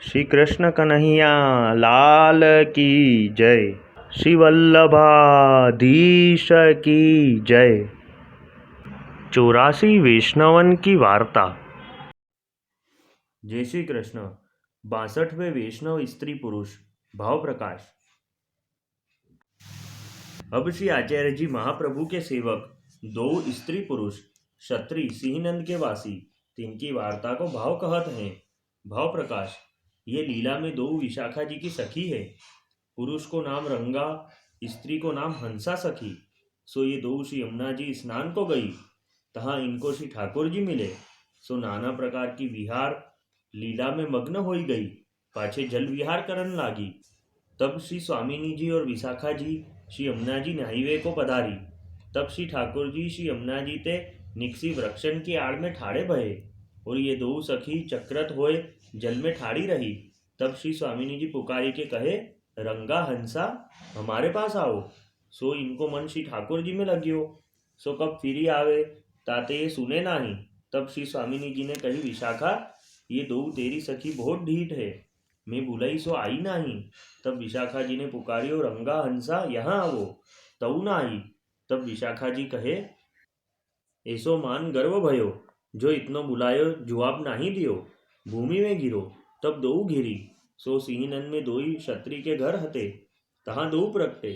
श्री कृष्ण कन्हैया लाल की जय। श्री वल्लभाधीश की जय। 84 वैष्णवन की वार्ता। जय श्री कृष्ण। 62वें वैष्णव स्त्री पुरुष भाव प्रकाश। अब श्री आचार्य जी महाप्रभु के सेवक दो स्त्री पुरुष क्षत्रिय सिंहनंद के वासी तिनकी वार्ता को भाव कहत हैं। भाव प्रकाश। ये लीला में दो विशाखा जी की सखी है। पुरुष को नाम रंगा, स्त्री को नाम हंसा सखी। सो ये दो श्री यमुना जी स्नान को गई। तहाँ इनको श्री ठाकुर जी मिले। सो नाना प्रकार की विहार लीला में मग्न हो गई। पाछे जल विहार करन लागी। तब श्री स्वामिनी जी और विशाखा जी श्री यमुना जी नहाईवे को पधारी। तब श्री ठाकुर जी श्री यमुना जी ते निकसी वृक्षन की आड़ में ठाड़े भये और ये दो सखी चक्रत होए जल में ठाड़ी रही। तब श्री स्वामिनी जी पुकारी के कहे, रंगा हंसा हमारे पास आओ। सो इनको मन श्री ठाकुर जी में लगियो। सो कब फिरी आवे ताते ये सुने नाही। तब श्री स्वामिनी जी ने कही, विशाखा ये दो तेरी सखी बहुत ढीठ है, मैं बुलाई सो आई नहीं। तब विशाखा जी ने पुकारियो, रंगा हंसा यहाँ आवो। तऊ ना आई। तब विशाखा जी कहे, ऐसो मान गर्व भयो, जो इतनो बुलायो जवाब नहीं दियो, भूमि में गिरो। तब दो घिरी। सो सिंहनंद में दो ही क्षत्रिय के घर हते। तहाँ दो प्रगटे।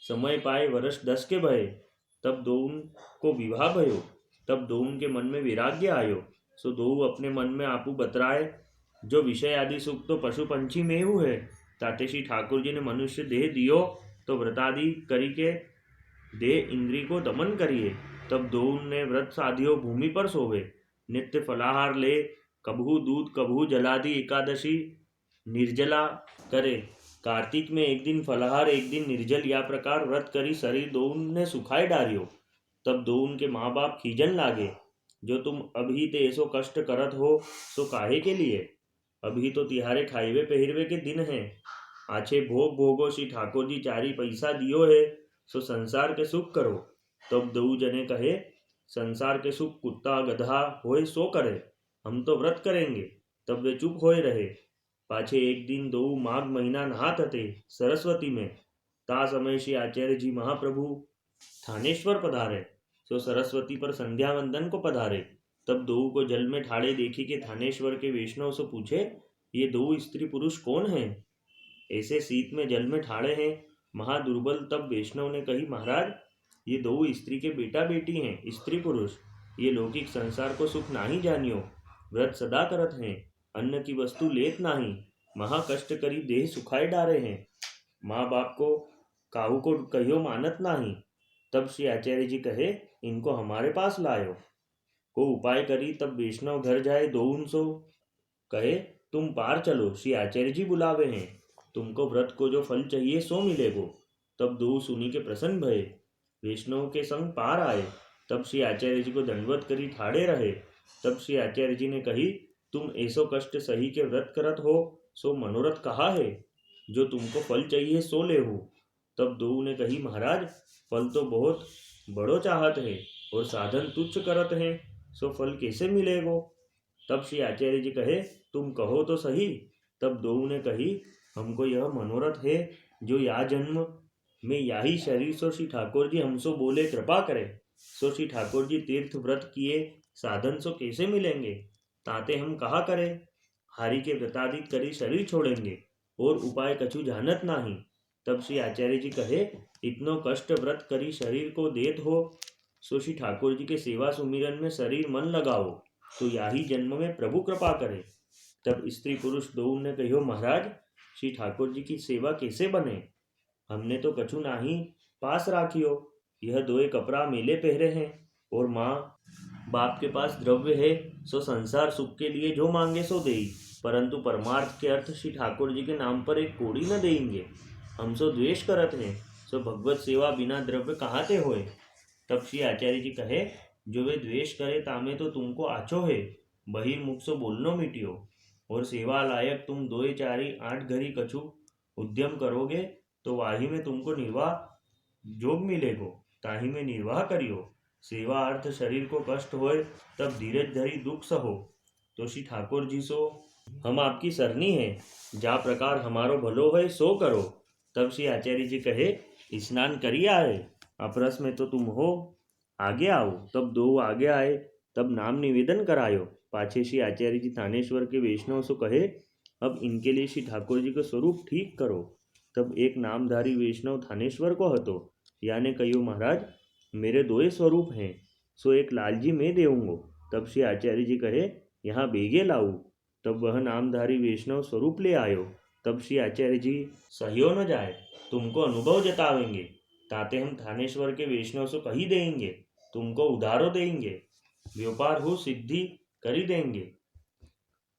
समय पाए वर्ष 10 के भये। तब दोन को विवाह भयो। तब दोन के मन में वैराग्य आयो। सो दो अपने मन में आपू बतराए, जो विषय आदि सुख तो पशु पंछी में है। ताते श्री ठाकुर जी ने मनुष्य देह दियो तो व्रतादि करी के देह इंद्री को दमन करिए। तब दोन ने व्रत साधियो भूमि पर सोवे। नित्य फलाहार ले, कभू दूध कभू जलादि एकादशी निर्जला करे। कार्तिक में एक दिन फलाहार एक दिन निर्जल, या प्रकार व्रत करी शरीर दोन ने सुखाए डारियो। तब दोन के माँ बाप खीजन लागे, जो तुम अभी ते ऐसो कष्ट करत हो सो काहे के लिए। अभी तो तिहारे खाइवे पहिरवे के दिन हैं। आछे भोग भोगो श्री ठाकुर जी चारी पैसा दियो है, सो संसार के सुख करो। तब दो जने कहे, संसार के सुख कुत्ता गधा होए सो करे, हम तो व्रत करेंगे। तब वे चुप होए रहे। पाछे एक दिन दो माघ महीना नहात हते सरस्वती में। ता समय श्री आचार्य जी महाप्रभु थानेश्वर पधारे। सो सरस्वती पर संध्या वंदन को पधारे। तब दो को जल में ठाड़े देखी के थानेश्वर के वैष्णव से पूछे, ये दो स्त्री पुरुष कौन हैं, ऐसे शीत में जल में ठाड़े हैं महादुर्बल। तब वैष्णव ने कही, महाराज ये दो स्त्री के बेटा बेटी हैं, स्त्री पुरुष। ये लौकिक संसार को सुख नाही जानियो, व्रत सदा करत हैं, अन्न की वस्तु लेत नाही, महा कष्ट करी देह सुखाए डारे हैं, माँ बाप को काहू को कहियो मानत नाही। तब श्री आचार्य जी कहे, इनको हमारे पास लायो। को उपाय करी। तब वैष्णव घर जाए दो सो कहे, तुम पार चलो, श्री आचार्य जी बुलावे हैं, तुमको व्रत को जो फल चाहिए सो मिलेगो। तब दो सुनी के प्रसन्न भये, वैष्णव के संग पार आए। तब श्री आचार्य जी को दंडवत करी ठाड़े रहे। तब श्री आचार्य जी ने कही, तुम ऐसो कष्ट सही के व्रत करत हो, सो मनोरथ कहा है, जो तुमको फल चाहिए सो ले हो। तब दो ने कही, महाराज फल तो बहुत बड़ो चाहत है और साधन तुच्छ करत हैं, सो फल कैसे मिलेगो। तब श्री आचार्य जी कहे, तुम कहो तो सही। तब दो ने कही, हमको यह मनोरथ है, जो या जन्म में याही शरीर सो श्री ठाकुर जी हमसो बोले कृपा करे। सो श्री ठाकुर जी तीर्थ व्रत किए साधन सो कैसे मिलेंगे, ताते हम कहा करें। हारि के व्रतादित करी शरीर छोड़ेंगे और उपाय कछु जानत नाही। तब श्री आचार्य जी कहे, इतनो कष्ट व्रत करी शरीर को देत हो, सो श्री ठाकुर जी के सेवा सुमिरन में शरीर मन लगाओ, तो याही जन्म में प्रभु कृपा करे। तब स्त्री पुरुष दो ने कहियो, महाराज श्री ठाकुर जी की सेवा कैसे बने, हमने तो कछु नाही पास राखियो। यह दोए कपड़ा मेले पहरे हैं और माँ बाप के पास द्रव्य है, सो संसार सुख के लिए जो मांगे सो देई, परंतु परमार्थ के अर्थ श्री ठाकुर जी के नाम पर एक कोड़ी न देंगे। हम सो द्वेष करत हैं, सो भगवत सेवा बिना द्रव्य कहाँ ते होए। तब श्री आचार्य जी कहे, जो वे द्वेष करे तामे तो तुमको आछो है, बहिर्मुख सो बोलनो मिटियो, और सेवा लायक तुम दोए चारी 8 घड़ी कछु उद्यम करोगे, तो वाही में तुमको निर्वाह जोग मिलेगो, ताही में निर्वाह करियो। सेवा अर्थ शरीर को कष्ट होए, तब धीरज धरी दुख सहो, तो श्री ठाकुर जी सो हम आपकी सरनी है, जा प्रकार हमारो भलो है सो करो। तब श्री आचार्य जी कहे, स्नान करिए आए, अपरस में तो तुम हो, आगे आओ। तब दो आगे आए, तब नाम निवेदन करायो। पाछे श्री आचार्य जी थानेश्वर के वैष्णव सो कहे, अब इनके लिए श्री ठाकुर जी का स्वरूप ठीक करो। तब एक नामधारी वैष्णव थानेश्वर को हतो, याने कहियो, महाराज मेरे दोए स्वरूप हैं, सो एक लालजी मैं देऊंगो। तब श्री आचार्य जी कहे, यहाँ बेगे लाऊ। तब वह नामधारी वैष्णव स्वरूप ले आयो। तब श्री आचार्य जी, सहियो न जाए, तुमको अनुभव जतावेंगे, ताते हम थानेश्वर के वैष्णव से कही देंगे, तुमको उधारो देंगे, व्यापार हो सिद्धि करी देंगे।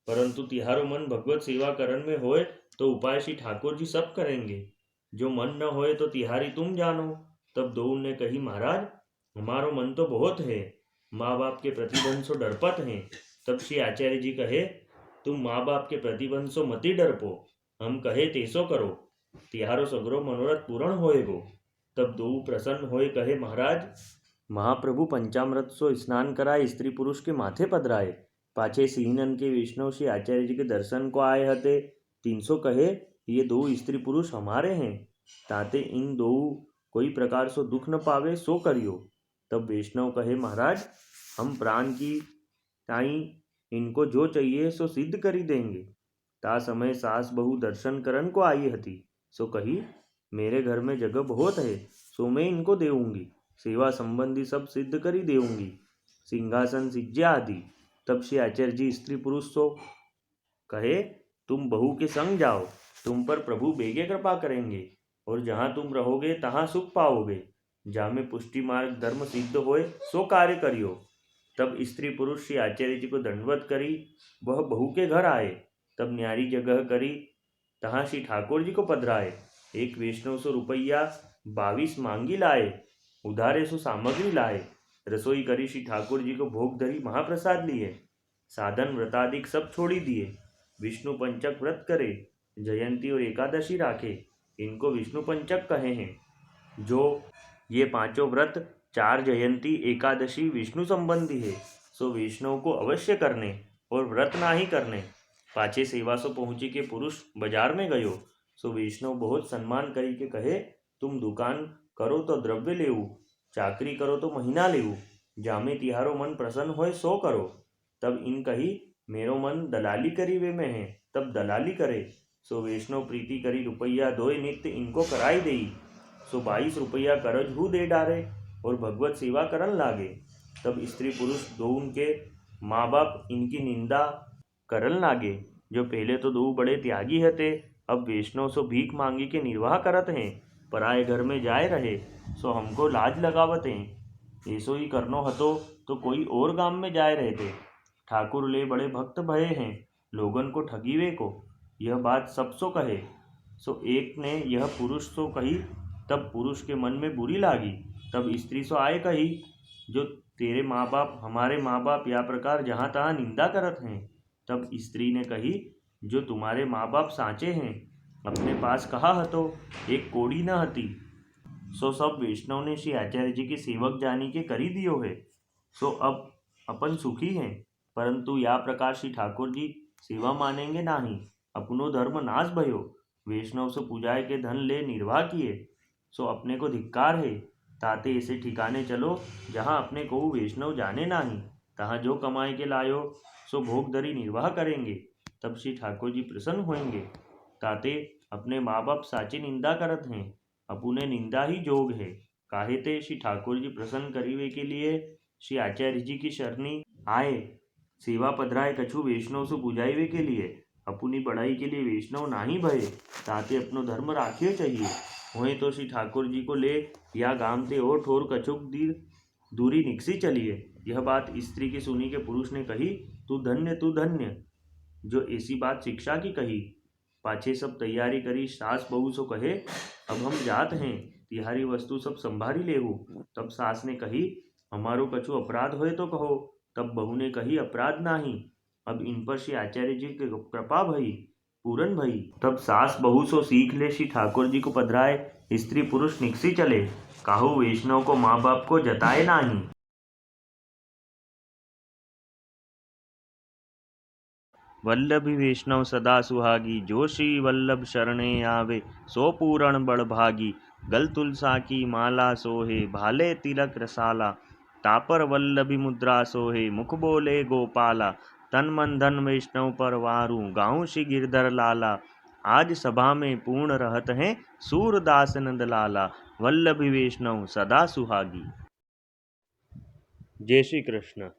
परंतु तिहारो मन भगवत सेवा करण में होए तो उपाय श्री ठाकुर जी सब करेंगे, जो मन न होए तो तिहारी तुम जानो। तब दो ने कही, महाराज हमारो मन तो बहुत है, माँ बाप के प्रतिबंध सो डरपत हैं। तब श्री आचार्य जी कहे, तुम माँ बाप के प्रतिबंध सो मती डरपो, हम कहे तेसो करो, तिहारो सगरो मनोरथ पूर्ण होएगो। तब दो प्रसन्न होए कहे, महाराज महाप्रभु पंचामृत सो स्नान कराए स्त्री पुरुष के माथे पधराए। पाछे सिंहनन के वैष्णव श्री आचार्य जी के दर्शन को आए हते। 300 कहे, ये दो स्त्री पुरुष हमारे हैं, ताते इन दो कोई प्रकार सो दुख न पावे सो करियो। तब वैष्णव कहे, महाराज हम प्राण की ताई इनको जो चाहिए सो सिद्ध करी देंगे। ता समय सास बहू दर्शन करन को आई हती, सो कही, मेरे घर में जगह बहुत है, सो मैं इनको देऊंगी, सेवा संबंधी सब सिद्ध करी देऊंगी, सिंहासन सिज्जा आदि। तब श्री आचार्य जी स्त्री पुरुष सो कहे, तुम बहू के संग जाओ, तुम पर प्रभु बेगे कृपा करेंगे, और जहाँ तुम रहोगे तहाँ सुख पाओगे, जहाँ में पुष्टि मार्ग धर्म सिद्ध होए सो कार्य करियो। तब स्त्री पुरुष श्री आचार्य जी को दंडवत करी वह बहू के घर आए। तब न्यारी जगह करी, तहाँ श्री ठाकुर जी को पधराए। एक वैष्णव सो रुपया 22 मांगी लाए, उधारे सो सामग्री लाए, रसोई करी श्री ठाकुर जी को भोग धरी महाप्रसाद लिए, साधन व्रतादिक सब छोड़ी दिए, विष्णु पंचक व्रत करे, जयंती और एकादशी राखे, इनको विष्णु पंचक कहे हैं। जो ये पांचों व्रत 4 जयंती एकादशी विष्णु संबंधी है, सो वैष्णव को अवश्य करने और व्रत ना ही करने। पाछे सेवा सो पहुँची के पुरुष बाजार में गयो, सो वैष्णव बहुत सम्मान करी के कहे, तुम दुकान करो तो द्रव्य लेऊ, चाकरी करो तो महीना लेऊ, जामे तिहारो मन प्रसन्न होए सो करो। तब इन कही, मेरो मन दलाली करी वे में है, तब दलाली करे। सो वैष्णव प्रीति करी रुपया 2 नित्य इनको कराई देई, सो 22 रुपया करज हु दे डारे और भगवत सेवा करन लागे। तब स्त्री पुरुष दो उनके माँ बाप इनकी निंदा करन लागे, जो पहले तो दो बड़े त्यागी हते, अब वैष्णव सो भीख मांगी के निर्वाह करत हैं, पराए घर में जाए रहे, सो हमको लाज लगावत हैं। ऐसो ही करनो हतो तो कोई और गांव में जाए रहते, ठाकुर ले बड़े भक्त भये हैं, लोगन को ठगीवे को, यह बात सब सो कहे। सो एक ने यह पुरुष सो कही, तब पुरुष के मन में बुरी लागी। तब स्त्री सो आए कही, जो तेरे माँ बाप हमारे माँ बाप या प्रकार जहाँ तहाँ निंदा करत हैं। तब स्त्री ने कही, जो तुम्हारे माँ बाप साँचे हैं, अपने पास कहा हतो, एक कोड़ी न हती। सो सब वैष्णव ने श्री आचार्य जी के सेवक जानी के करी दियो है, सो अब अपन सुखी हैं। परंतु या प्रकार श्री ठाकुर जी सेवा मानेंगे नाही, अपनो धर्म नाश भयो, वैष्णव से पूजाए के धन ले निर्वाह किए, सो अपने को धिक्कार है। ताते ऐसे ठिकाने चलो जहाँ अपने को वैष्णव जाने नाही, तहाँ जो कमाए के लायो सो भोग धरी निर्वाह करेंगे, तब श्री ठाकुर जी प्रसन्न होंगे। ताते अपने माँ बाप साची निंदा करत हैं, अपुने निंदा ही जोग है, काहे ते श्री ठाकुर जी प्रसन्न करीवे के लिए श्री आचार्य जी की शरणी आए, सेवा पधराए कछु वैष्णव से बुझाइवे के लिए, अपनी बढ़ाई के लिए वैष्णव नाही भये, ताते अपनो धर्म राखियो चाहिए। होए तो श्री ठाकुर जी को ले या गाम ते और ठोर कछुक दूरी निकसी चलिए। यह बात स्त्री की सुनी के पुरुष ने कही, तू धन्य, जो ऐसी बात शिक्षा की कही। पाछे सब तैयारी करी, सास बहू सो कहे, अब हम जात हैं, तिहारी वस्तु सब संभारी लेहू। तब सास ने कही, हमारो कछु अपराध होए तो कहो। तब बहू ने कही, अपराध नाही, अब इन पर श्री आचार्य जी की कृपा भई पूरन भई। तब सास बहू सो सीख ले श्री ठाकुर जी को पधराए, स्त्री पुरुष निकसी चले, काहू वैष्णव को माँ बाप को जताए नाही। वल्लभी वैष्णव सदा सुहागी, जो श्री वल्लभ शरणे आवे, सो पूरण बड़भागी। गल तुलसा की माला सोहे, भाले तिलक रसाला, तापर वल्लभी मुद्रा सोहे, मुख बोले गोपाला। तन मन धन वैष्णव पर वारू, गाऊं श्री गिरधर लाला। आज सभा में पूर्ण रहत हैं, सूरदास नंद लाला। वल्लभी वैष्णव सदा सुहागी। जय श्री कृष्ण।